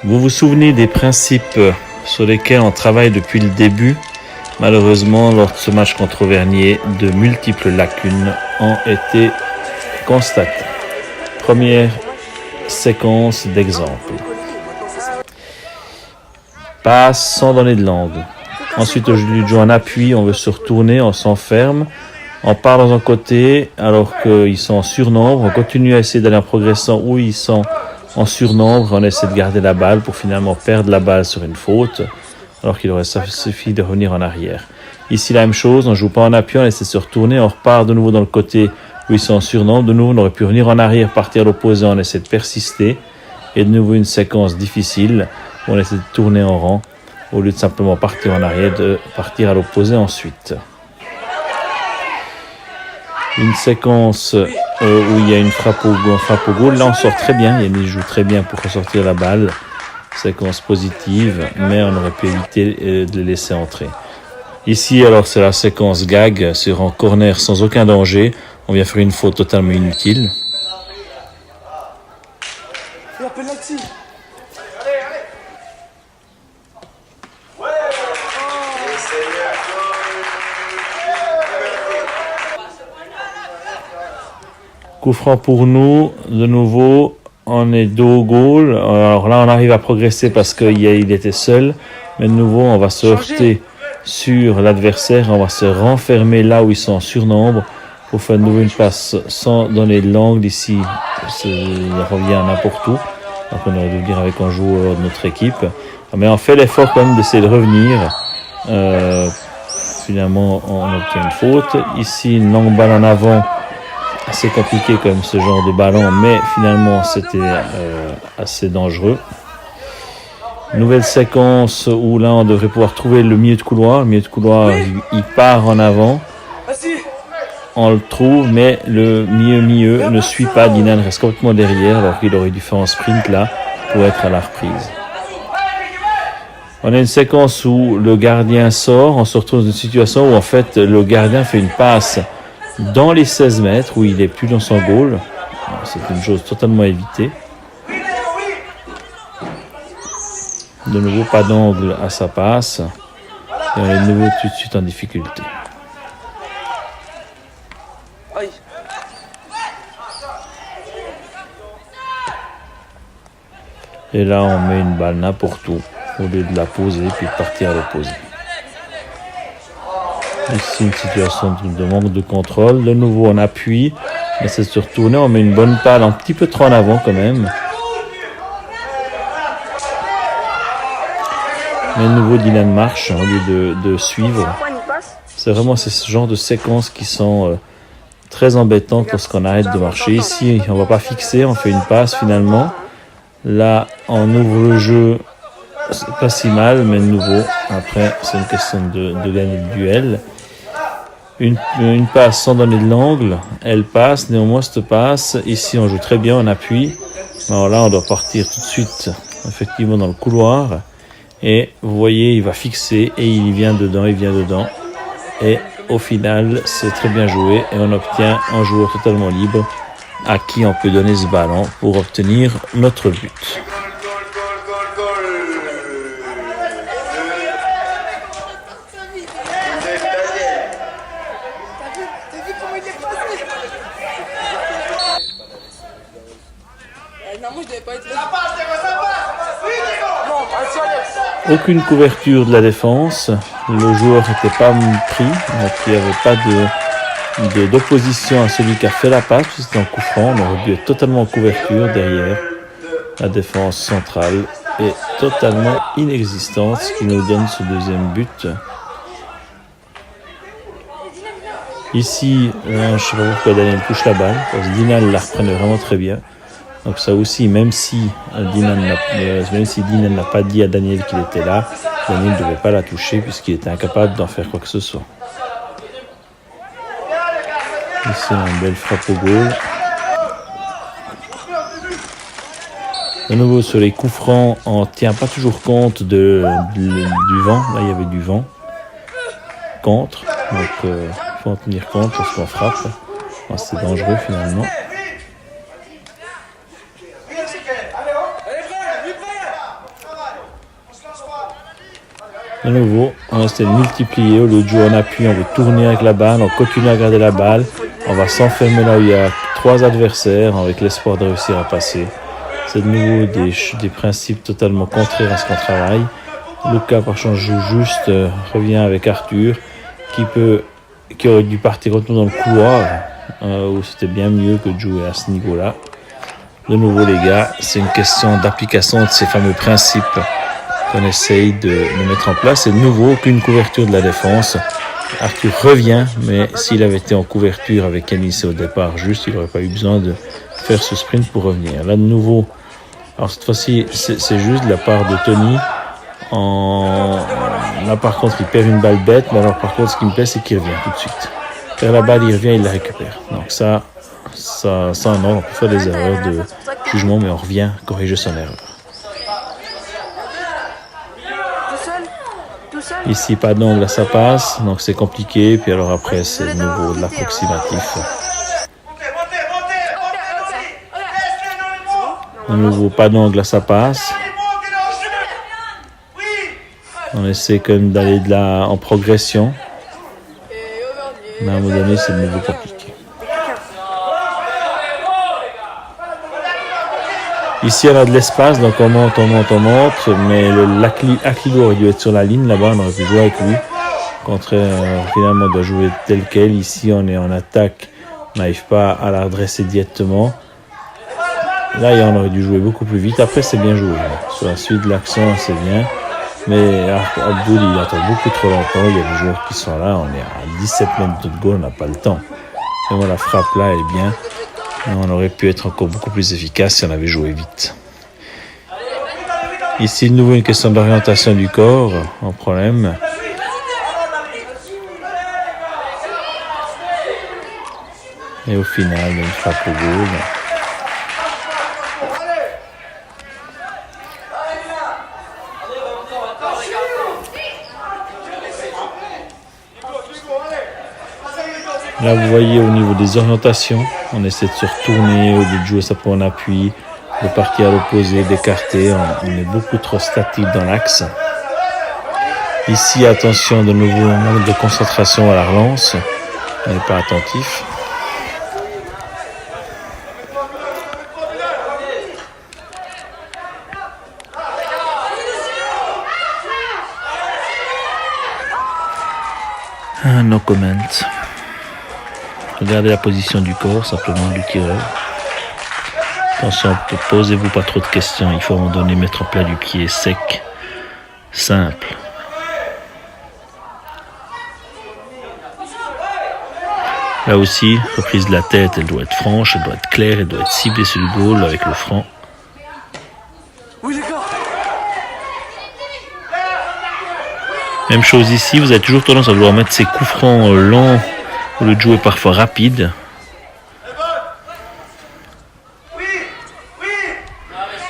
Vous vous souvenez des principes sur lesquels on travaille depuis le début? Malheureusement, lors de ce match contre Vernier, de multiples lacunes ont été constatées. Première séquence d'exemple. Passe sans donner de l'angle. Ensuite, au lieu de jouer en appui, on veut se retourner, on s'enferme. On part dans un côté alors qu'ils sont en surnombre. On continue à essayer d'aller en progressant où ils sont en surnombre. On essaie de garder la balle pour finalement perdre la balle sur une faute alors qu'il aurait suffi de revenir en arrière. Ici, la même chose. On ne joue pas en appui, on essaie de se retourner. On repart de nouveau dans le côté où ils sont en surnombre. De nouveau, on aurait pu revenir en arrière, partir à l'opposé. On essaie de persister. Et de nouveau, une séquence difficile où on essaie de tourner en rang au lieu de simplement partir en arrière, de partir à l'opposé ensuite. Une séquence où il y a une frappe au goal. Là, on sort très bien. Yannick joue très bien pour ressortir la balle. Séquence positive, mais on aurait pu éviter de les laisser entrer. Ici, alors, c'est la séquence gag sur un corner sans aucun danger. On vient faire une faute totalement inutile. Coup franc pour nous, de nouveau, on est dos au goal. Alors là, on arrive à progresser parce qu'il était seul. Mais de nouveau, on va se heurter sur l'adversaire. On va se renfermer là où ils sont en surnombre pour faire de nouveau une passe sans donner de l'angle. Ici, il revient à n'importe où. Donc on aurait dû venir avec un joueur de notre équipe. Mais on fait l'effort quand même d'essayer de revenir. Finalement, on obtient une faute. Ici, une longue balle en avant. Assez compliqué comme ce genre de ballon, mais finalement c'était assez dangereux. Nouvelle séquence où là on devrait pouvoir trouver le milieu de couloir. Le milieu de couloir, il part en avant. On le trouve, mais le milieu ne suit pas. Dinan reste complètement derrière, alors qu'il aurait dû faire un sprint là pour être à la reprise. On a une séquence où le gardien sort. On se retrouve dans une situation où en fait le gardien fait une passe dans les 16 mètres, où il est plus dans son goal. C'est une chose totalement évitée. De nouveau, pas d'angle à sa passe. Et on est de nouveau tout de suite en difficulté. Et là, on met une balle n'importe où, au lieu de la poser, puis de partir à l'opposé. Ici, une situation de manque de contrôle. De nouveau, on appuie. On essaie de se retourner. On met une bonne balle un petit peu trop en avant quand même. Mais de nouveau, Dylan marche au lieu de suivre. C'est vraiment ce genre de séquences qui sont très embêtantes lorsqu'on arrête de marcher. Ici, on ne va pas fixer. On fait une passe finalement. Là, on ouvre le jeu. C'est pas si mal, mais de nouveau, après, c'est une question de gagner le duel. Une passe sans donner de l'angle, elle passe, néanmoins cette passe, ici on joue très bien, on appuie. Alors là on doit partir tout de suite, effectivement dans le couloir. Et vous voyez, il va fixer et il vient dedans. Et au final, c'est très bien joué et on obtient un joueur totalement libre à qui on peut donner ce ballon pour obtenir notre but. Aucune couverture de la défense, le joueur n'était pas pris, donc il n'y avait pas d'opposition à celui qui a fait la passe, c'était en coup franc, on aurait dû être totalement en couverture derrière. La défense centrale est totalement inexistante, ce qui nous donne ce deuxième but. Ici, je ne sais pas pourquoi Daniel touche la balle, parce que Dinan la reprenait vraiment très bien. Donc ça aussi, même si Dinan n'a pas dit à Daniel qu'il était là, Daniel ne devait pas la toucher puisqu'il était incapable d'en faire quoi que ce soit. Ici, une belle frappe au goal. De nouveau, sur les coups francs, on ne tient pas toujours compte du vent. Là, il y avait du vent contre. Donc, il faut en tenir compte lorsqu'on frappe. C'est dangereux finalement. De nouveau, on essaie de multiplier. Au lieu de jouer en appui, on veut tourner avec la balle, on continue à garder la balle. On va s'enfermer là où il y a 3 adversaires avec l'espoir de réussir à passer. C'est de nouveau des principes totalement contraires à ce qu'on travaille. Luca, par chance, joue juste, revient avec Arthur, qui aurait dû partir complètement dans le couloir, où c'était bien mieux que de jouer à ce niveau-là. De nouveau, les gars, c'est une question d'application de ces fameux principes qu'on essaye de mettre en place. C'est de nouveau aucune couverture de la défense. Arthur revient, mais s'il avait été en couverture avec Yanis au départ juste, il n'aurait pas eu besoin de faire ce sprint pour revenir. Là, de nouveau, alors cette fois-ci, c'est juste de la part de Tony. Là, par contre, il perd une balle bête, mais alors par contre, ce qui me plaît, c'est qu'il revient tout de suite. Il perd la balle, il revient, il la récupère. Donc ça non, on peut faire des erreurs de jugement, mais on revient corriger son erreur. Ici, pas d'angle, ça passe, donc c'est compliqué. Puis alors après, c'est de nouveau de l'approximatif. De nouveau, pas d'angle, ça passe. On essaie quand même d'aller de là en progression. Mais à un moment donné, c'est de nouveau compliqué. Ici, on a de l'espace, donc on monte, mais l'Akligo aurait dû être sur la ligne, là-bas, on aurait pu jouer avec lui. Au contraire, finalement, on doit jouer tel quel. Ici, on est en attaque, on n'arrive pas à la redresser directement. Là, on aurait dû jouer beaucoup plus vite. Après, c'est bien joué. Sur la suite de l'action, c'est bien. Mais Abdoul, il attend beaucoup trop longtemps. Il y a des joueurs qui sont là, on est à 17 mètres de goal, on n'a pas le temps. Et voilà, la frappe là, elle est bien. On aurait pu être encore beaucoup plus efficace si on avait joué vite. Ici, de nouveau, une question d'orientation du corps, un problème. Et au final, une frappe au goal. Là, vous voyez, au niveau des orientations, on essaie de se retourner, au lieu de jouer ça pour un appui, de partir à l'opposé, d'écarter. On est beaucoup trop statique dans l'axe. Ici, attention, de nouveau, un manque de concentration à la relance. On n'est pas attentif. No comment. Regardez la position du corps, simplement du tireur. Attention, posez-vous pas trop de questions. Il faut à un moment donné mettre en plat du pied sec, simple. Là aussi, reprise de la tête, elle doit être franche, elle doit être claire, elle doit être ciblée sur le goal avec le franc. Même chose ici, vous avez toujours tendance à vouloir mettre ces coups francs longs au lieu de jouer parfois rapide.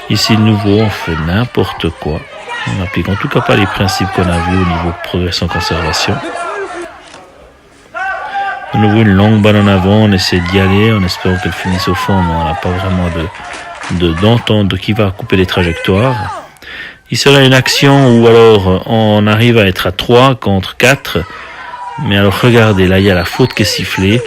Ici, de nouveau, on fait n'importe quoi. On n'applique en tout cas pas les principes qu'on a vus au niveau progression-conservation. De nouveau, une longue balle en avant, on essaie d'y aller, en espérant qu'elle finisse au fond, mais on n'a pas vraiment d'entente de qui va couper les trajectoires. Ici, on a une action où alors on arrive à être à 3 contre 4. Mais alors regardez, là il y a la faute qui est sifflée.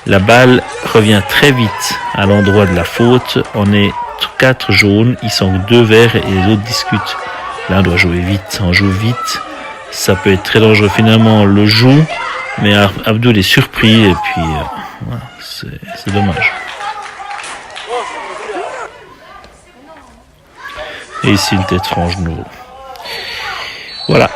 La balle revient très vite à l'endroit de la faute. On est 4 jaunes, ils sont 2 verts et les autres discutent. Là on doit jouer vite. On joue vite, ça peut être très dangereux. Finalement on le joue, mais Abdoul est surpris et puis voilà, c'est dommage. Et ici une tête franche de nouveau. Voilà.